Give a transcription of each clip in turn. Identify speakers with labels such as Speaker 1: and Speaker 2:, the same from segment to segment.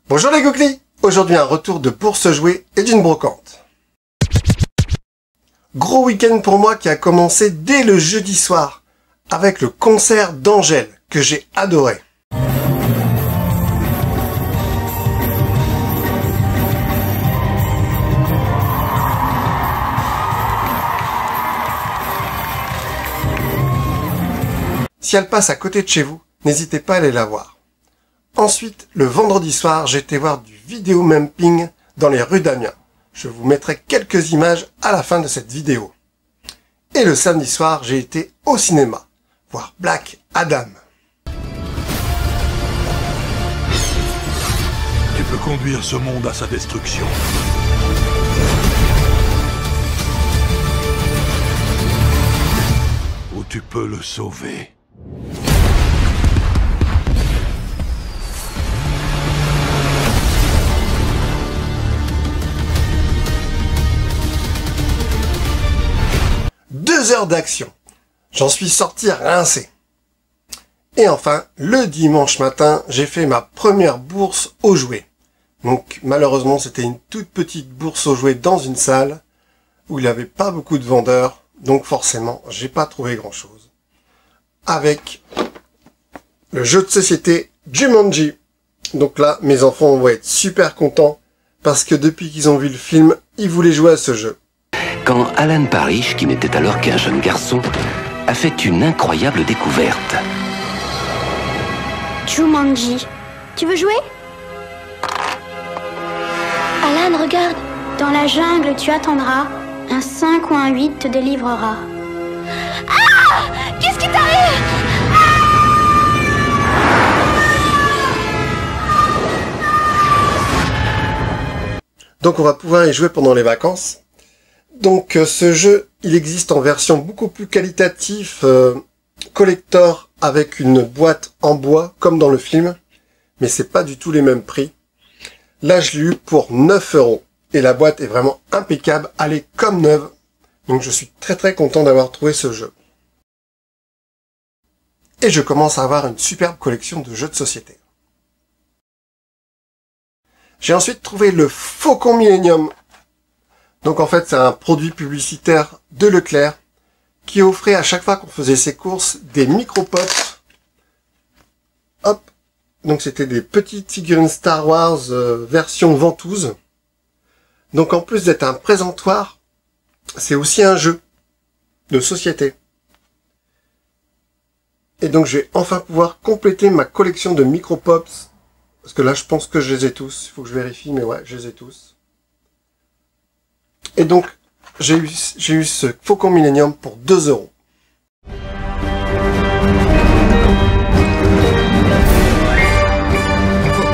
Speaker 1: Bonjour les googlis. Aujourd'hui un retour de bourse jouets et d'une brocante. Gros week-end pour moi qui a commencé dès le jeudi soir avec le concert d'Angèle que j'ai adoré. Si elle passe à côté de chez vous, n'hésitez pas à aller la voir. Ensuite, le vendredi soir, j'ai été voir du vidéo mapping dans les rues d'Amiens. Je vous mettrai quelques images à la fin de cette vidéo. Et le samedi soir, j'ai été au cinéma, voir Black Adam.
Speaker 2: Tu peux conduire ce monde à sa destruction. Ou tu peux le sauver.
Speaker 1: Deux heures d'action. J'en suis sorti rincé. Et enfin, le dimanche matin, j'ai fait ma première bourse aux jouets. Donc malheureusement, c'était une toute petite bourse aux jouets dans une salle où il n'y avait pas beaucoup de vendeurs. Donc forcément, j'ai pas trouvé grand chose. Avec le jeu de société Jumanji. Donc là, mes enfants vont être super contents parce que depuis qu'ils ont vu le film, ils voulaient jouer à ce jeu.
Speaker 3: Quand Alan Parrish, qui n'était alors qu'un jeune garçon, a fait une incroyable découverte.
Speaker 4: Jumanji, tu veux jouer? Alan, regarde. Dans la jungle, tu attendras. Un 5 ou un 8 te délivrera. Ah! Qu'est-ce qui t'arrive?
Speaker 1: Donc on va pouvoir y jouer pendant les vacances. Donc ce jeu, il existe en version beaucoup plus qualitative, collector, avec une boîte en bois, comme dans le film. Mais c'est pas du tout les mêmes prix. Là, je l'ai eu pour 9 €. Et la boîte est vraiment impeccable, elle est comme neuve. Donc je suis très content d'avoir trouvé ce jeu. Et je commence à avoir une superbe collection de jeux de société. J'ai ensuite trouvé le Faucon Millenium. Donc en fait, c'est un produit publicitaire de Leclerc qui offrait à chaque fois qu'on faisait ses courses des micro-pops. Hop. Donc c'était des petites figurines Star Wars version ventouse. Donc en plus d'être un présentoir, c'est aussi un jeu de société. Et donc je vais enfin pouvoir compléter ma collection de micro-pops. Parce que là je pense que je les ai tous. Il faut que je vérifie, mais ouais, je les ai tous. Et donc, j'ai eu ce Faucon Millenium pour 2 €.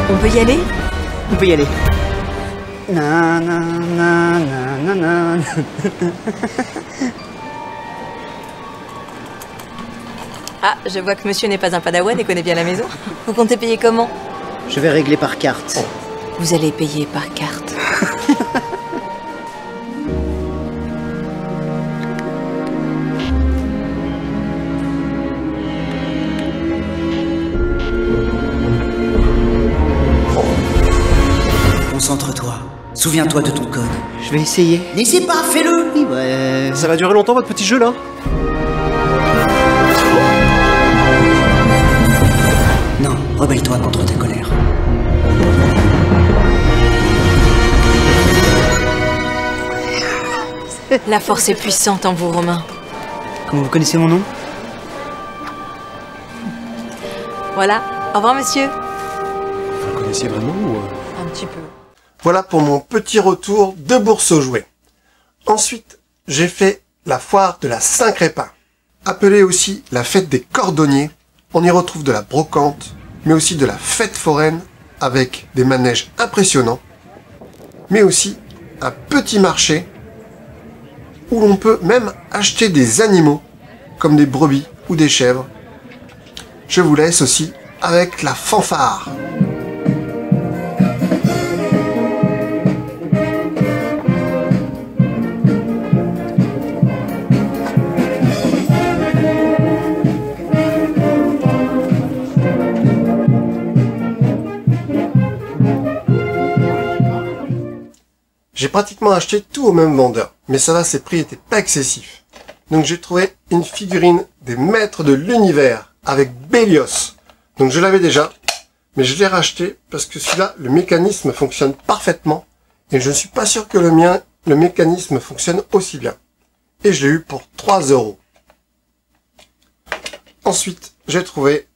Speaker 5: On peut y aller?
Speaker 6: On peut y aller. Na, na, na, na, na, na.
Speaker 5: Ah, je vois que monsieur n'est pas un padawan et connaît bien la maison. Vous comptez payer comment?
Speaker 6: Je vais régler par carte.
Speaker 5: Vous allez payer par carte.
Speaker 6: Concentre-toi. Souviens-toi de ton code.
Speaker 7: Je vais essayer.
Speaker 6: N'essaie pas, fais-le. Ouais.
Speaker 7: Ça va durer longtemps votre petit jeu là?
Speaker 6: Non, rebelle-toi contre ta colère.
Speaker 5: La force est puissante en vous, Romain.
Speaker 6: Comment vous connaissez mon nom?
Speaker 5: Voilà. Au revoir, monsieur.
Speaker 7: Vous le connaissiez vraiment ou...
Speaker 5: Un petit peu.
Speaker 1: Voilà pour mon petit retour de bourse aux jouets. Ensuite, j'ai fait la foire de la Saint-Crépin. Appelée aussi la fête des cordonniers. On y retrouve de la brocante, mais aussi de la fête foraine avec des manèges impressionnants. Mais aussi un petit marché où l'on peut même acheter des animaux comme des brebis ou des chèvres. Je vous laisse aussi avec la fanfare. J'ai pratiquement acheté tout au même vendeur, mais ça va, ses prix étaient pas excessifs. Donc j'ai trouvé une figurine des maîtres de l'univers avec Bélios. Donc je l'avais déjà, mais je l'ai racheté parce que celui-là, le mécanisme fonctionne parfaitement et je ne suis pas sûr que le mécanisme fonctionne aussi bien. Et je l'ai eu pour 3 €. Ensuite, j'ai trouvé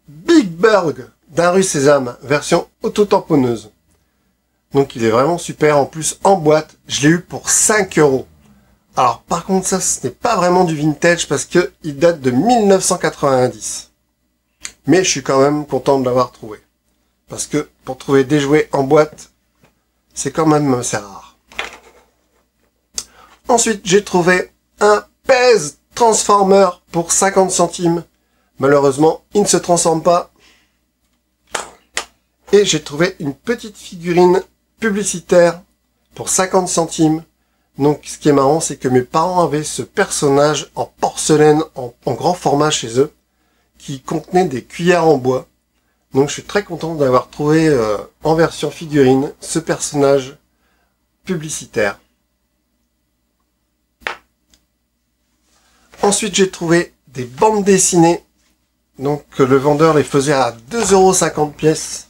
Speaker 1: Big Burg d'un rue Sésame, version auto-tamponneuse. Donc il est vraiment super, en plus en boîte, je l'ai eu pour 5 €. Alors par contre ça, ce n'est pas vraiment du vintage parce que il date de 1990. Mais je suis quand même content de l'avoir trouvé. Parce que pour trouver des jouets en boîte, c'est quand même assez rare. Ensuite, j'ai trouvé un PES Transformer pour 50 centimes. Malheureusement, il ne se transforme pas. Et j'ai trouvé une petite figurine publicitaire pour 50 centimes. Donc, ce qui est marrant, c'est que mes parents avaient ce personnage en porcelaine, en grand format chez eux, qui contenait des cuillères en bois. Donc, je suis très content d'avoir trouvé en version figurine ce personnage publicitaire. Ensuite, j'ai trouvé des bandes dessinées. Donc, le vendeur les faisait à 2,50 € pièce.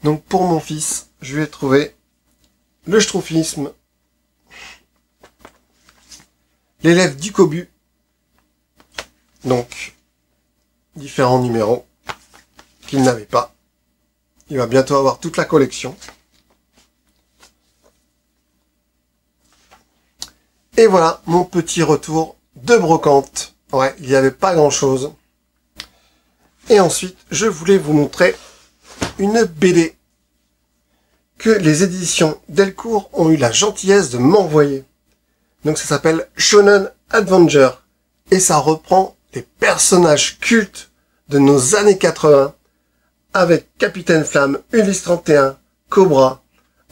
Speaker 1: Donc, pour mon fils, je lui ai trouvé le Schtroumpfisme, l'élève du Cobu, donc différents numéros qu'il n'avait pas. Il va bientôt avoir toute la collection. Et voilà mon petit retour de brocante. Ouais, il n'y avait pas grand chose. Et ensuite, je voulais vous montrer une BD que les éditions Delcourt ont eu la gentillesse de m'envoyer. Donc ça s'appelle Shonen Adventure et ça reprend les personnages cultes de nos années 80 avec Capitaine Flamme, Ulysse 31, Cobra,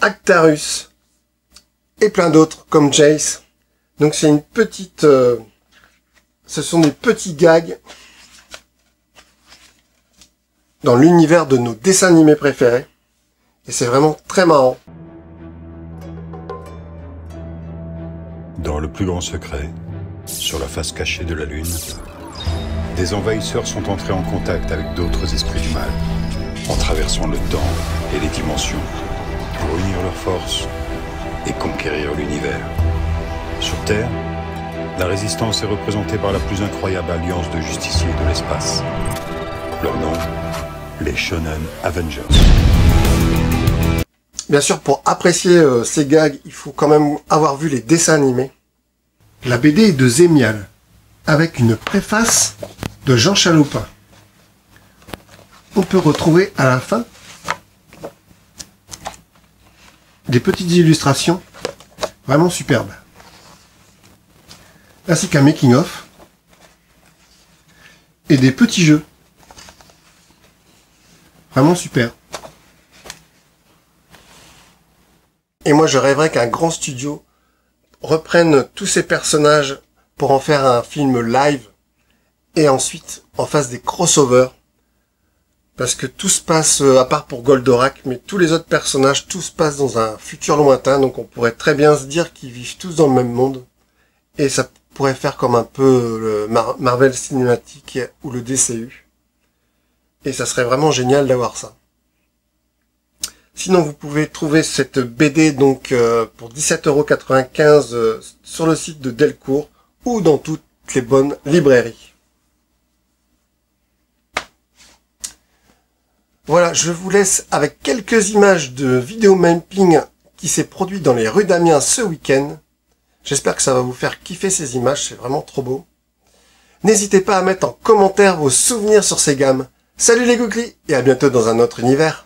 Speaker 1: Actarus et plein d'autres comme Jace. Donc c'est une petite... ce sont des petits gags dans l'univers de nos dessins animés préférés. Et c'est vraiment très marrant.
Speaker 8: Dans le plus grand secret, sur la face cachée de la Lune, des envahisseurs sont entrés en contact avec d'autres esprits du mal, en traversant le temps et les dimensions, pour unir leurs forces et conquérir l'univers. Sur Terre, la résistance est représentée par la plus incroyable alliance de justiciers de l'espace. Leur nom, les Shonen Avengers.
Speaker 1: Bien sûr, pour apprécier ces gags, il faut quand même avoir vu les dessins animés. La BD est de Zémial, avec une préface de Jean Chalopin. On peut retrouver à la fin des petites illustrations vraiment superbes, ainsi qu'un making-of et des petits jeux. Vraiment super. Et moi, je rêverais qu'un grand studio reprenne tous ces personnages pour en faire un film live et ensuite en fasse des crossovers. Parce que tout se passe, à part pour Goldorak, mais tous les autres personnages, tout se passe dans un futur lointain. Donc on pourrait très bien se dire qu'ils vivent tous dans le même monde. Et ça pourrait faire comme un peu le Marvel Cinematic ou le DCU. Et ça serait vraiment génial d'avoir ça. Sinon, vous pouvez trouver cette BD donc pour 17,95 € sur le site de Delcourt ou dans toutes les bonnes librairies. Voilà, je vous laisse avec quelques images de vidéo mapping qui s'est produit dans les rues d'Amiens ce week-end. J'espère que ça va vous faire kiffer ces images, c'est vraiment trop beau. N'hésitez pas à mettre en commentaire vos souvenirs sur ces gammes. Salut les googlis et à bientôt dans un autre univers.